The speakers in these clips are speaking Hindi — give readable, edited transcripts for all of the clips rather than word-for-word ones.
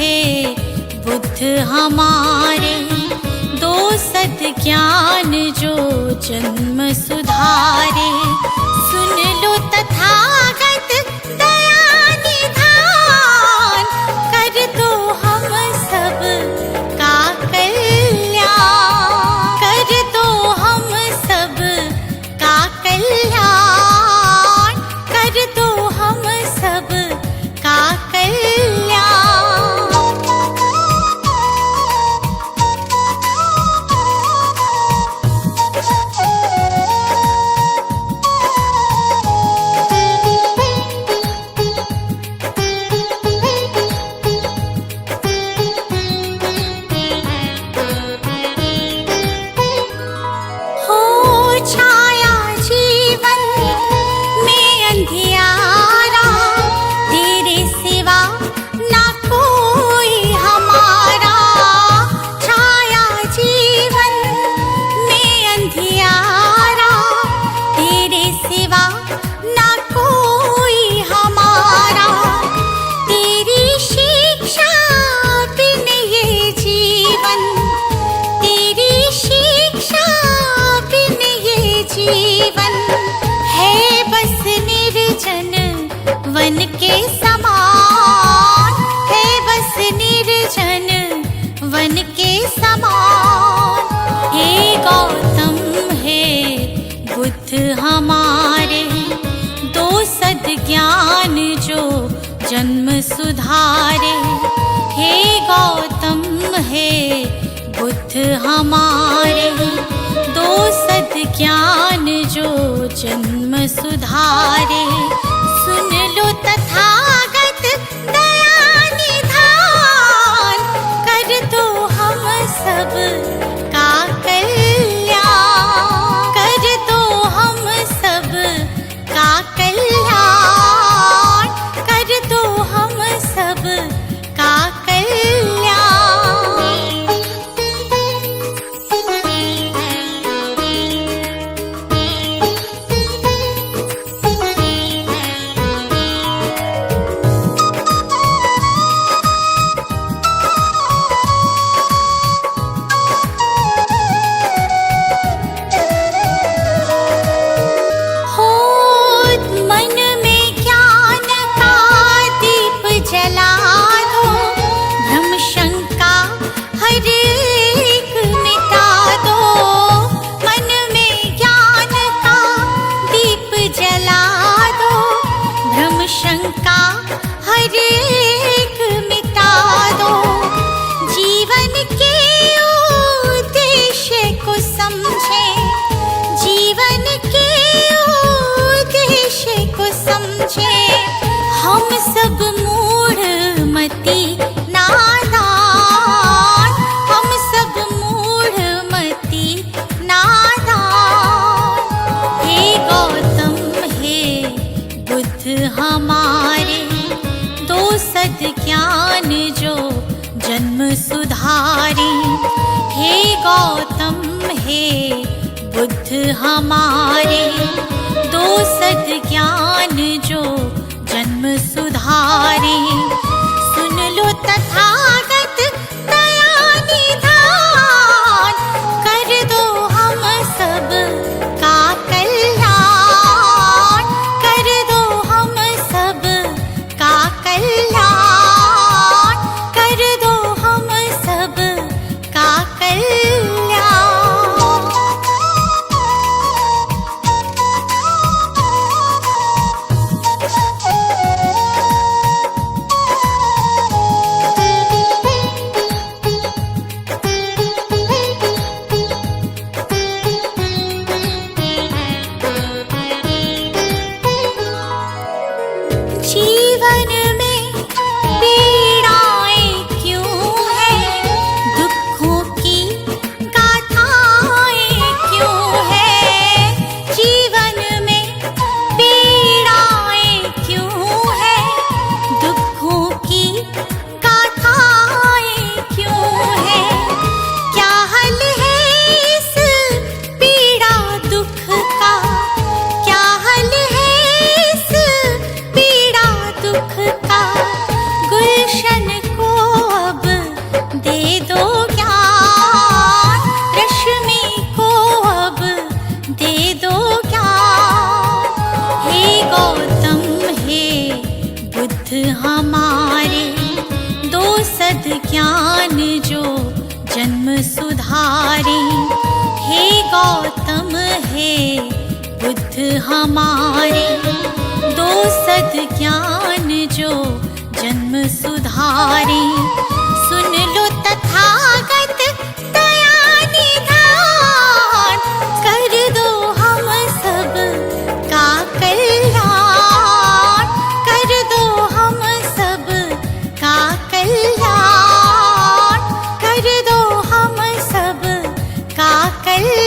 है बुद्ध हमारे, दो सद ज्ञान जो जन्म सुधारे। सुन लो तथागत दया निधान, कर दो हम सब का कल्याण, कर दो हम सब का कल्याण, कर दो हम सब का कल्याण। जीवन है बस निर्जन वन के समान, है बस निर्जन वन के समान। हे गौतम है बुद्ध हमारे, दो सद ज्ञान जो जन्म सुधारे। हे गौतम है बुद्ध हमारे, दो सद ज्ञान जो जन्म सुधारे। सुन लो तथागत दया निधान, कर दो हम सब का कल्याण, कर दो हम सब का कल्याण, कर दो हम सब का कल्याण। शंका हर एक मिटा दो, जीवन के उद्देश्य को समझे, जीवन के उद्देश्य को समझे। हम सब मूढ़ मति नादान, हम सब मूढ़ मति नादान। हे गौतम है बुद्ध हमारे, दो सद ज्ञान जो जन्म सुधारे। हे गौतम है बुद्ध हमारे, दो सद ज्ञान जो जन्म सुधारे। सुन लो तथागत दया निधान, कर दो हम सब का कल्याण, कर दो हम सब का कल्याण, कर दो हम सब का कल्याण। गौतम हे बुद्ध हमारे, दो सद ज्ञान जो जन्म सुधारे। हे गौतम हे बुद्ध हमारे, दो सद ज्ञान जो जन्म सुधारे। सुन लो तथागत दया निधान, कर दो हम सब का कल्याण, कर दो हम सब का कल्याण, कर दो हम सब का कल्याण।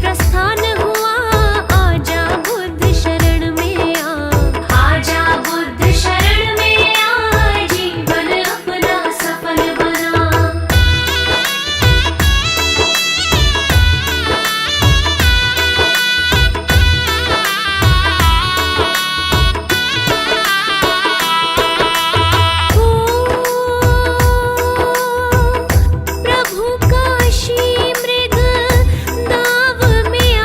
प्रस्थान हुआ, आजा बुद्ध शरण में आ, आजा बुद्ध शरण में आ, जीवन अपना सफल बना। प्रभु काशी मृग दाव में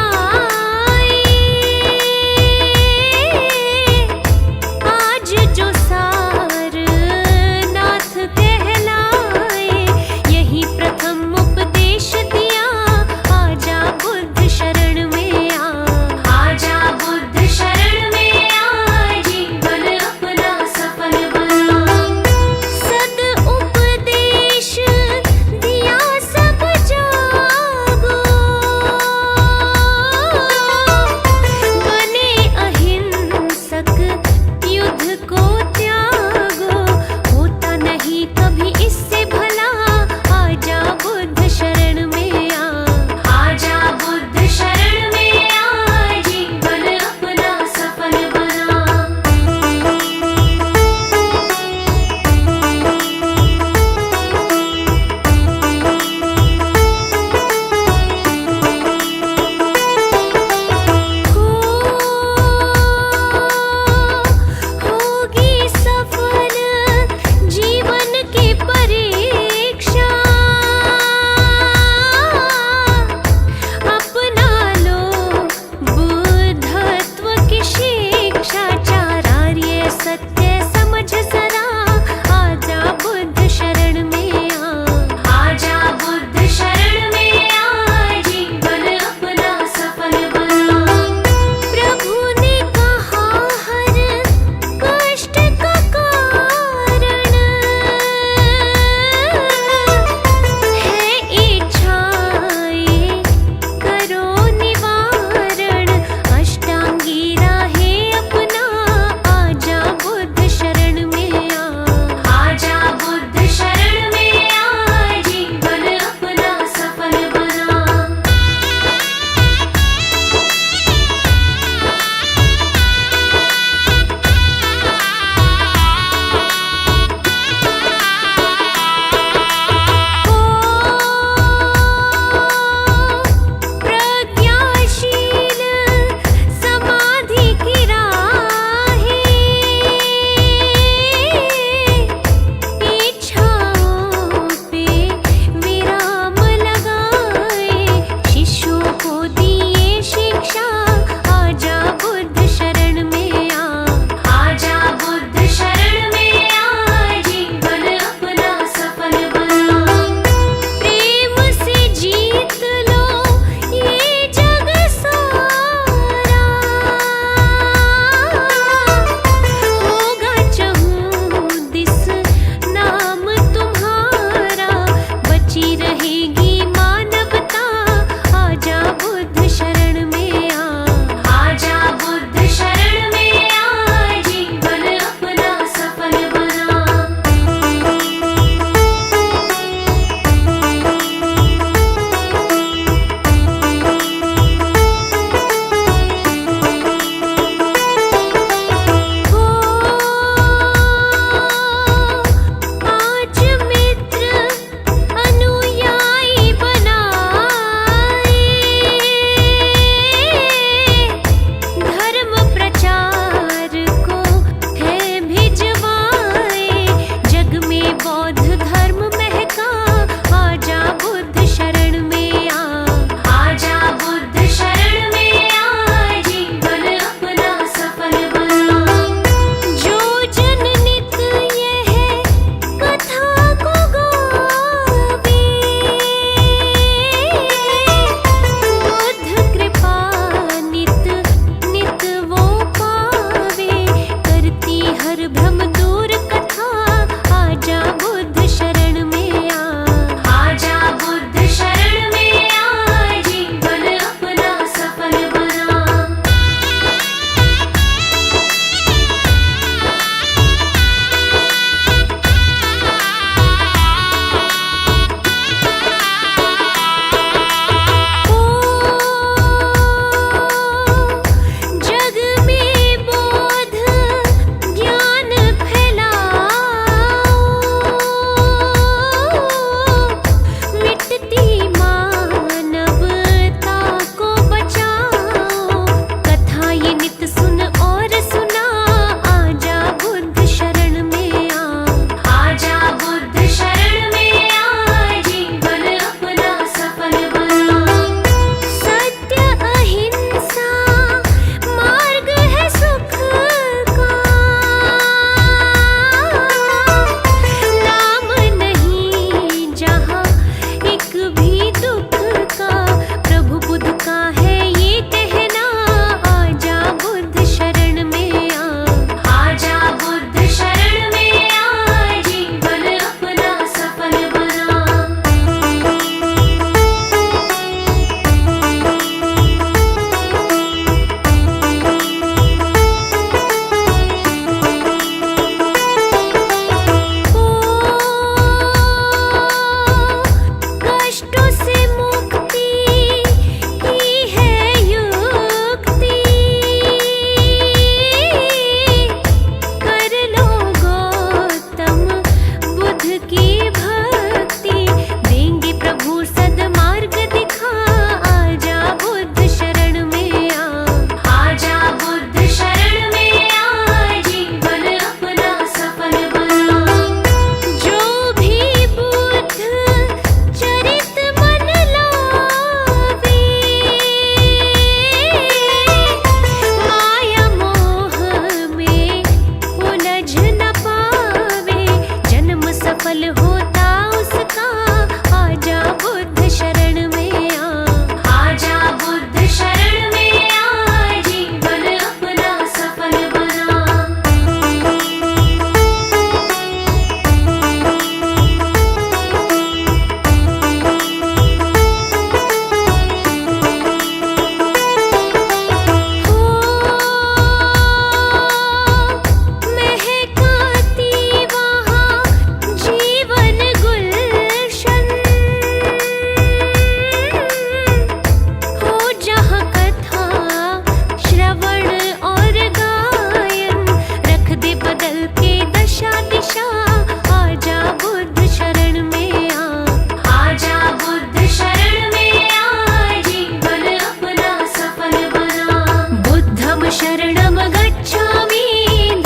शरणं गच्छामि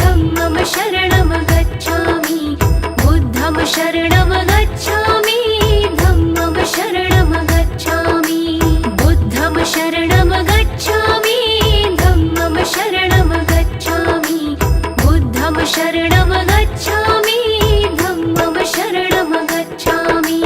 धम्मं शरणं गच्छामि बुद्धं शरणं गच्छामि धम्मं शरणं गच्छामि बुद्धं शरणं गच्छामि धम्मं शरणं गच्छामि बुद्धं शरणं गच्छामि धम्मं शरणं गच्छामि।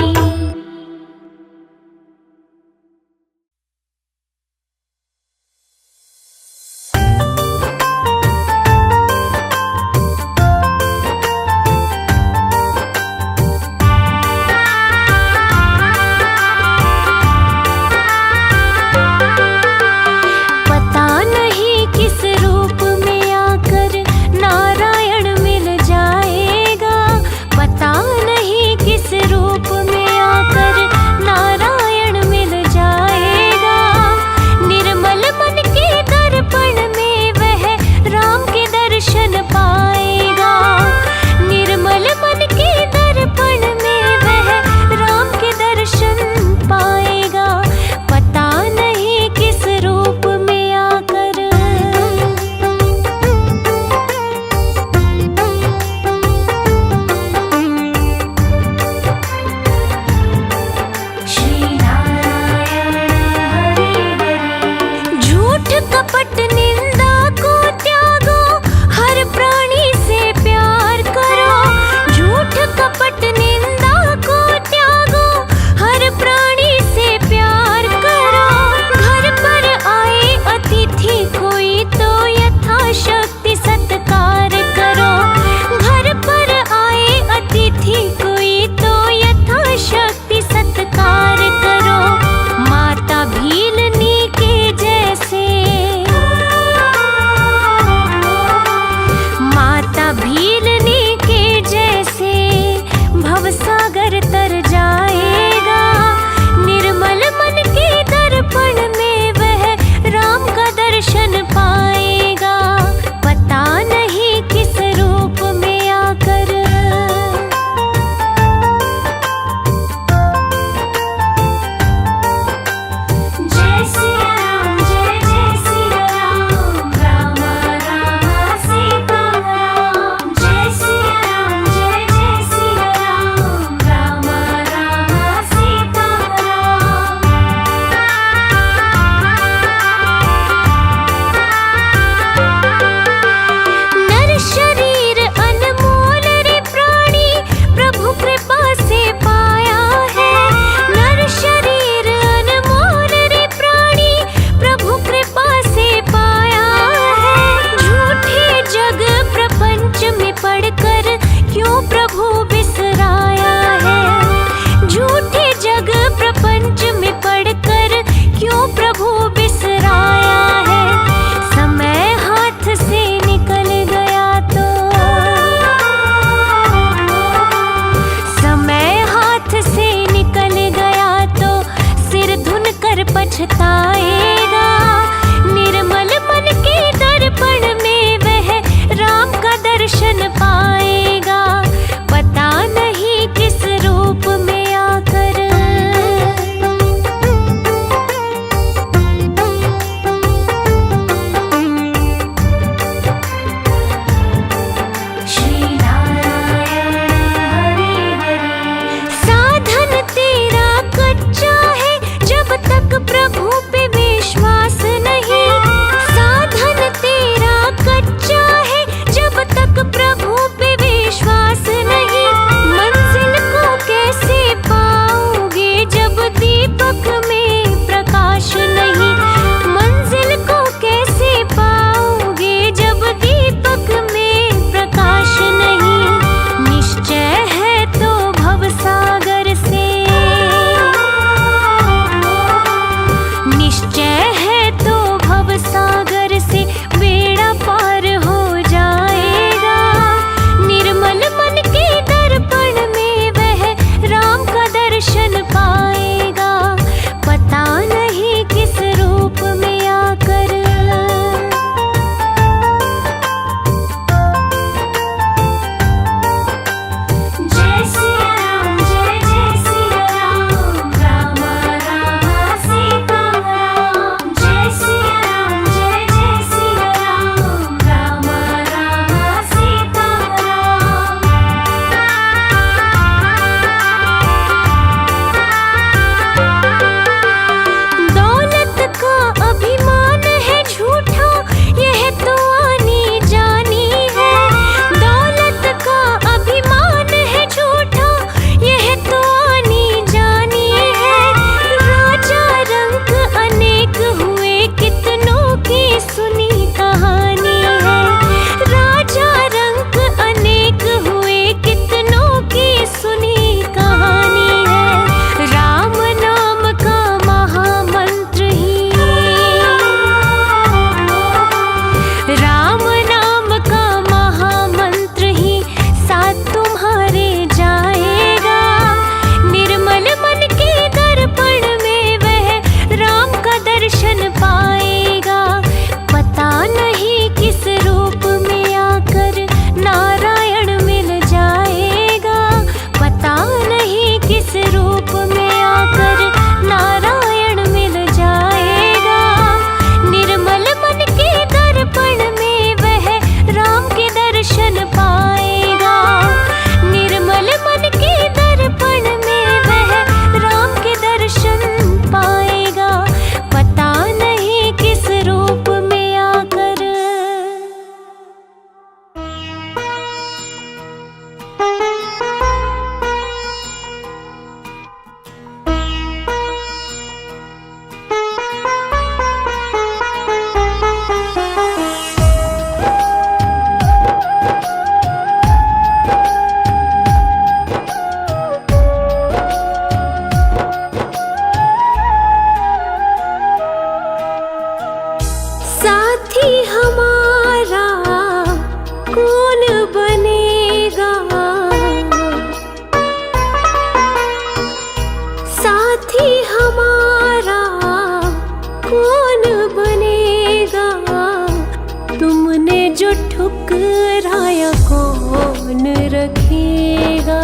रखेगा।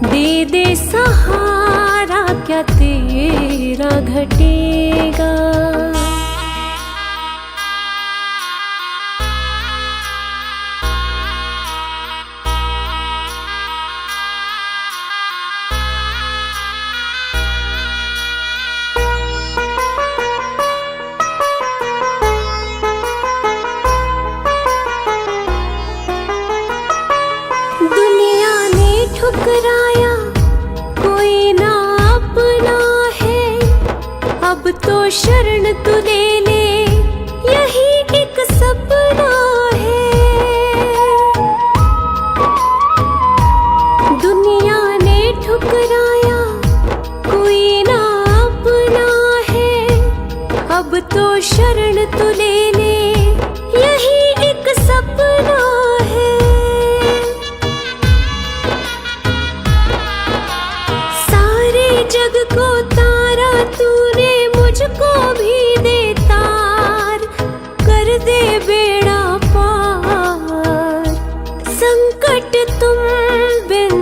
दे दे सहारा क्या तेरा घटेगा। दुनिया ने ठुकराया कोई ना अपना है, अब तो शरण तू ले ले यही एक सपना है। दुनिया ने ठुकराया कोई ना अपना है, अब तो शरण तू ले ले यही एक सपना है। सारे जग को तारा तूने मुझको भी दे तार, कर दे बेड़ा पार। संकट तुम बिन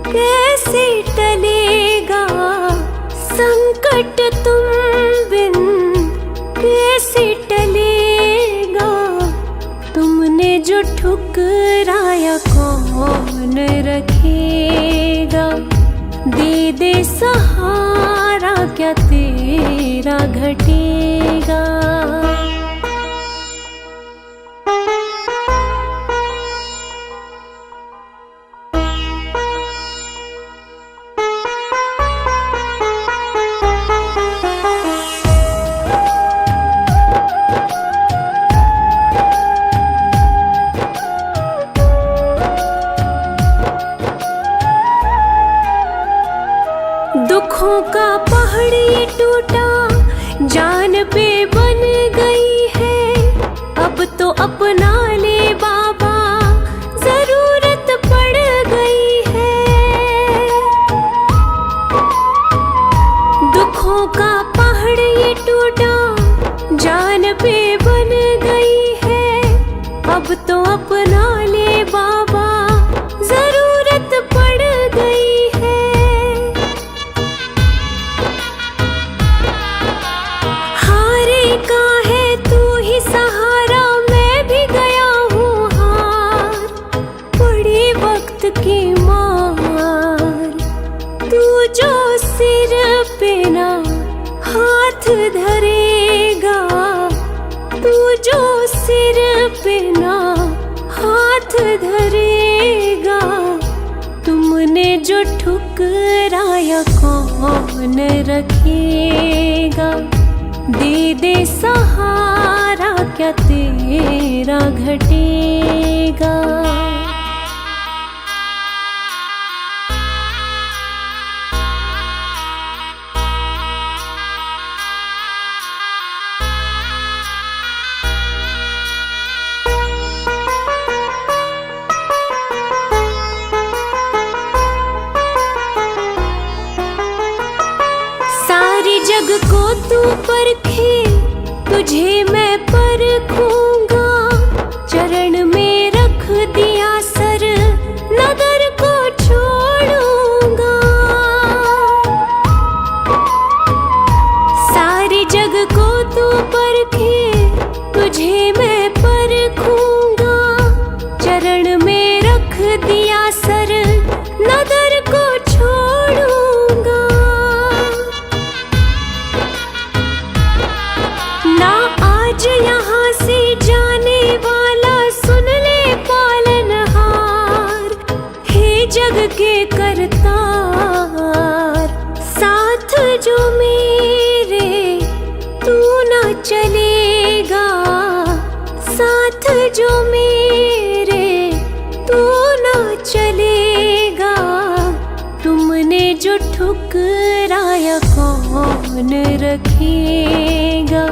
कैसे टलेगा, संकट तुम बिन कैसे टलेगा। तुमने जो ठुकराया कौन रखेगा। दे दे सहारा क्या तेरा घटेगा। दुखों का पहाड़ ये टूटा जान पे बन गई है, अब तो अपना ले बाबा जरूरत पड़ गई है। दुखों का पहाड़ ये टूटा जान पे बन गई है, अब तो अपना ले बाबा जरूरत पड़ गई है। का है तू ही सहारा, मैं भी गया हूँ हार। पड़ी वक्त की मार, तू जो सिर पे ना हाथ धरेगा, तू जो सिर पे ना हाथ धरेगा। तुमने जो ठुकराया कौन रखेगा। दे दे सहारा क्या तेरा घटेगा। सारी जग को तू परखे, तुझे मैं परखूंगा। चरण में रख दिया सर, नगर को छोड़ूंगा। सारी जग को तू परखे, तुझे मैं परखूंगा। चरण में रख दिया सर, नगर को छोड़ूंगा। ना आज यहाँ से जाने वाला सुन ले पालनहार, हे जग के करतार। साथ जो मेरे तू ना चलेगा, साथ जो मेरे तू ना चलेगा। तुमने जो ठुकराया कौन रखेगा।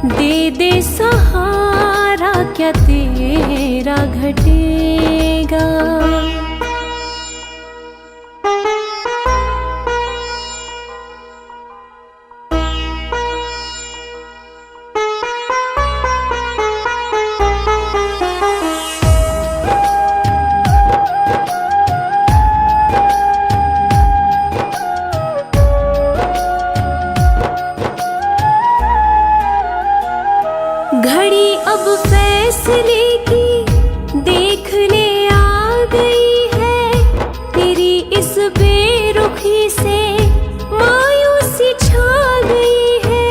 दे दे सहारा क्या तेरा घटेगा। अब फैसले की देखने आ गई है, तेरी इस बेरुखी से मायूसी छा गई है।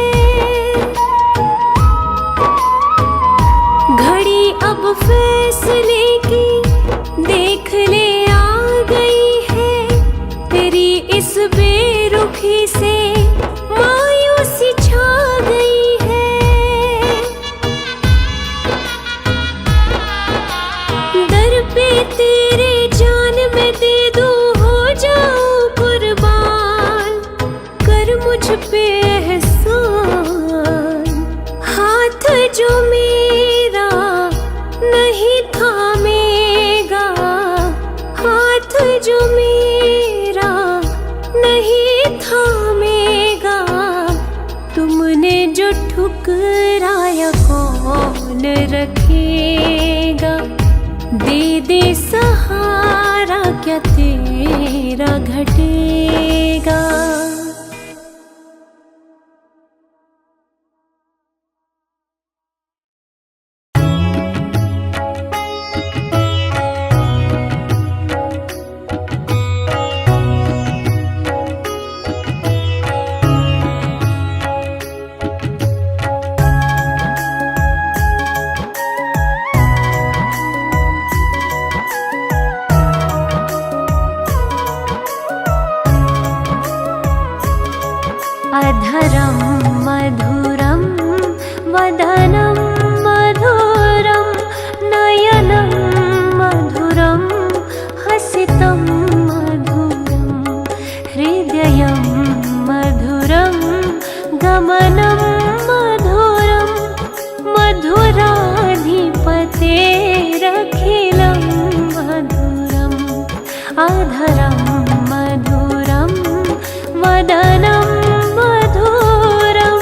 घड़ी अब फैसले की देखने आ गई है, तेरी इस बेरुखी से मायूसी छा गई है। दर पे तेरे जान में दे दूं, हो जाऊं कुर्बान, कर मुझ पे एहसान। हाथ जो मेरा नहीं थामेगा, हाथ जो मेरा नहीं थामेगा, तुमने जो ठुकराया कौन रखेगा। दे दे सहारा, क्या तेरा घटेगा। अधरं मधुरं वदनं मधुरं, नयनं मधुरं हसितं मधुरं, हृदयं मधुरं गमनं मधुरं, मधुराधिपतेरखिलं मधुरम्। अधरं मधुरं वदनं मधुरं,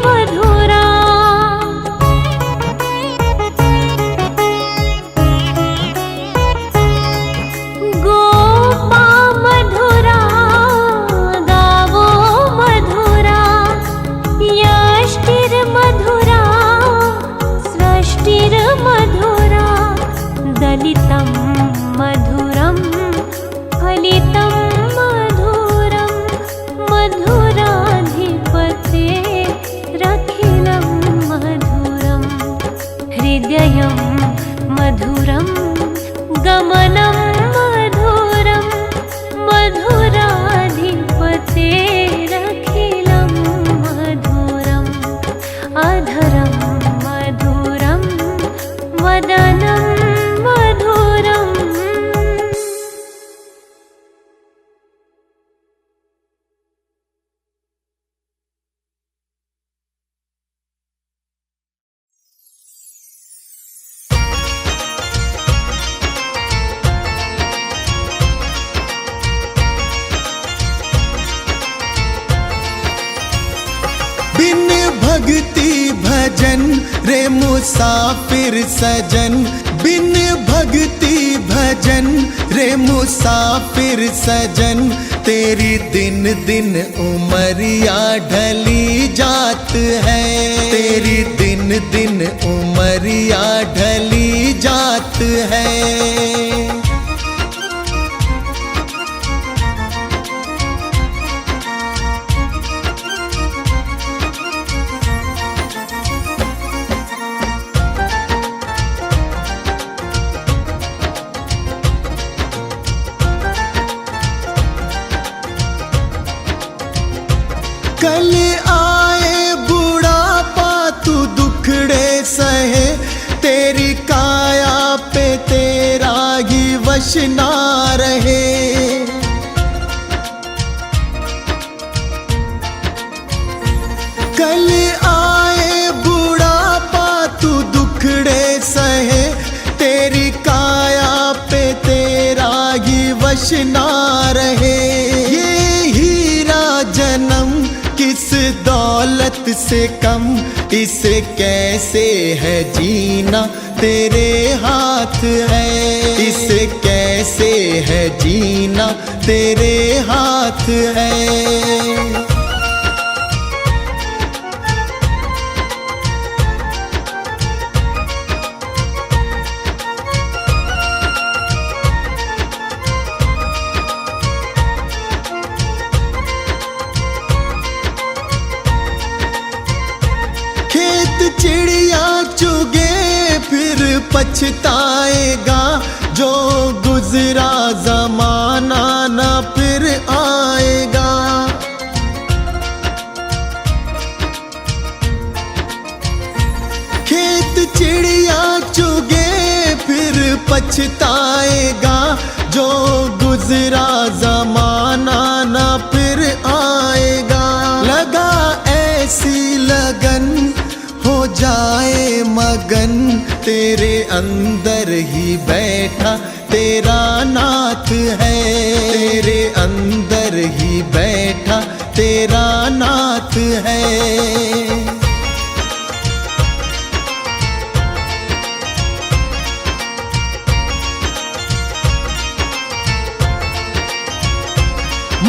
मधुरा गोपा मधुरा गावो मधुरा यष्टिर्मधुरा स्वष्टिर्मधुरा दलितं मधुरं फलितं मधुरं मधुराधिपतेरखिलं मधुरं हृदयं मधुरं गमनं मधुरं मधुराधिपतेरखिलं मधुरम् अधरं मधुरं वदनं मधुरम् बिन भक्ति भजन रे मुसाफिर सजन बिन भक्ति भजन रे मुसाफिर सजन तेरी दिन दिन उमरिया ढली जात है तेरी दिन दिन उमरिया ढली जात है कल आए बुढ़ापा तू दुखड़े सहे तेरी काया पे तेरा ही वश ना रहे कल आए बुढ़ापा तू दुखड़े सहे तेरी काया पे तेरा ही वश ना रहे ये हीरा जन्म किस दौलत से कम इसे कैसे है जीना तेरे हाथ है इसे कैसे है जीना तेरे हाथ है चिड़िया चुगे फिर पछताएगा जो गुजरा जमाना न फिर आएगा खेत चिड़िया चुगे फिर पछताएगा जो गुजरा जमाना न फिर आएगा लगा ऐसी लगन हो जाए मगन तेरे अंदर ही बैठा तेरा नाथ है तेरे अंदर ही बैठा तेरा नाथ है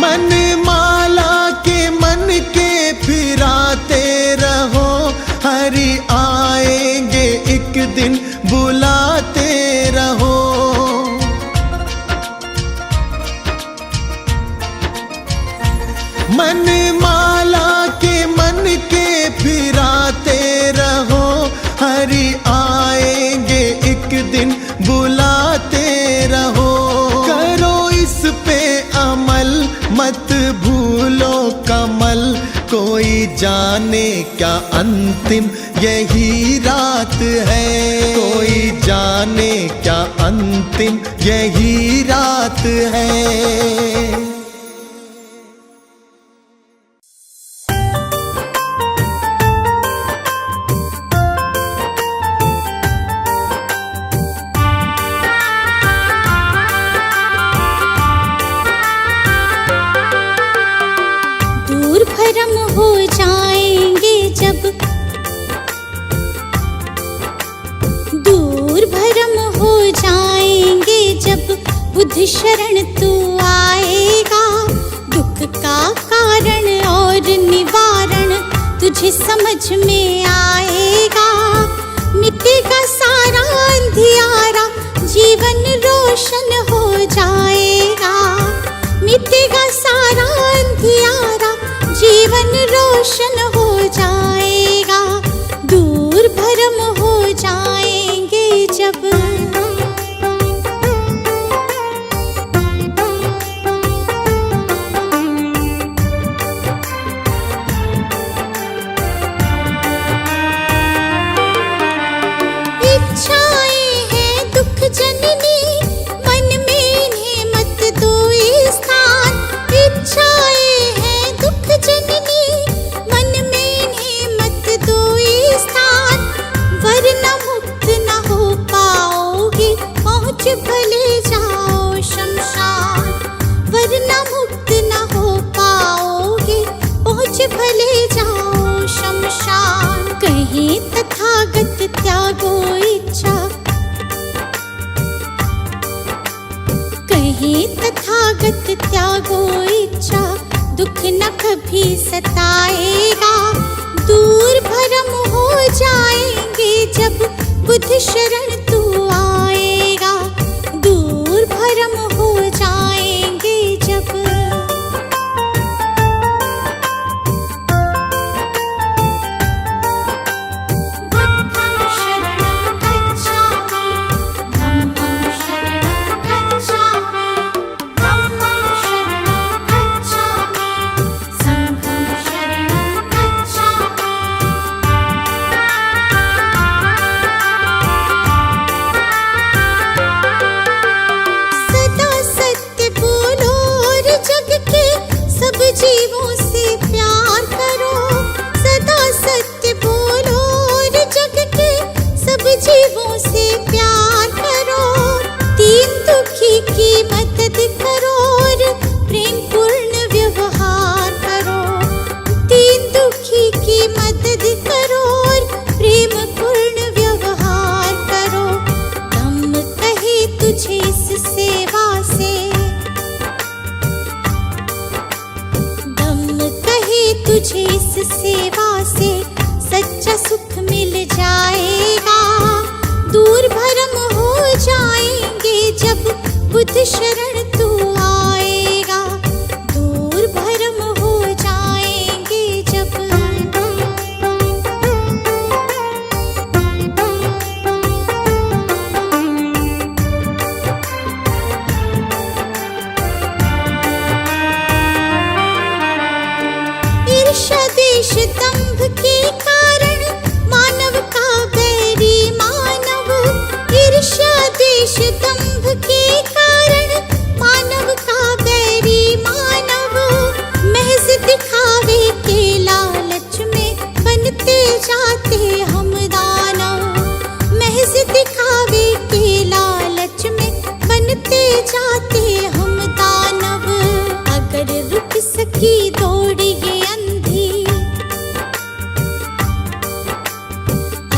मन माला के मन के फिराते रहो हरि आएंगे एक दिन बुलाते रहो मन माला के मन के फिराते रहो हरि आएंगे एक दिन बुलाते रहो करो इस पे अमल मत भूलो कमल कोई जाने क्या अंतिम यही रात है कोई जाने क्या अंतिम यही रात है दूर भरम हो जाएंगे जब शरण तू आएगा। दुख का कारण और निवारण तुझे समझ में आएगा। मिटेगा सारा अंधियारा, जीवन रोशन हो जाएगा। मिटेगा सारा अंधियारा, जीवन रोशन हो जाएगा। दूर भरम हो जाएंगे जब इच्छाएं हैं दुख जननी, मन में इन्हें मत दो स्थान। इच्छाएं हैं दुख जननी, मन में इन्हें मत दो स्थान। वरना मुक्त न हो पाओगे, पहुँच भले जाओ शमशान। वरना मुक्त न हो पाओगे, पहुँच भले जाओ शमशान। कहीं तथागत त्यागो इच्छा, कहीं तथागत त्यागो इच्छा। दुख न कभी सताएगा। दूर भरम हो जाएंगे जब बुद्ध शरण तू आएगा। दूर भरम हो जाएंगे जब बुद्धं शरणं गच्छामि, धम्मं शरणं गच्छामि, धम्मं शरणं गच्छामि, संघं शरणं गच्छामि। सदा सत्य बोलो और जग के सब जीवों से प्यार करो। सदा सत्य बोलो और जग के सब जीवों से प्यार करो। दीन दुखी की मदद करो और प्रेम पूर्ण व्यवहार करो। दीन दुखी की मदद करो और प्रेम पूर्ण व्यवहार करो। धम्म कहे तुझे इस सेवा से, धम्म कहे तुझे इस सेवा से सच्चा सुख मिल जाएगा। दूर भरम हो जाएंगे जब बुद्ध शरण तू आएगा। दूर भरम हो जाएंगे जब ईर्ष्या द्वेष दंभ के कारण मानव का बैरी मानव। ईर्ष्या द्वेष दंभ के कारण मानव का बैरी मानव। महज दिखावे के लालच में बनते जाते हम दानव। महज दिखावे के लालच में बनते जाते हम दानव। अगर रुक सकी दौड़ ये अंधी,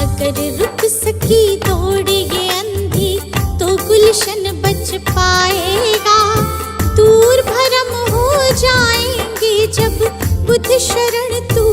अगर रुक सकी दौड़ ये अंधी, तो गुलशन बच पाएगा। दूर भरम हो जाएंगे जब बुद्ध शरण तू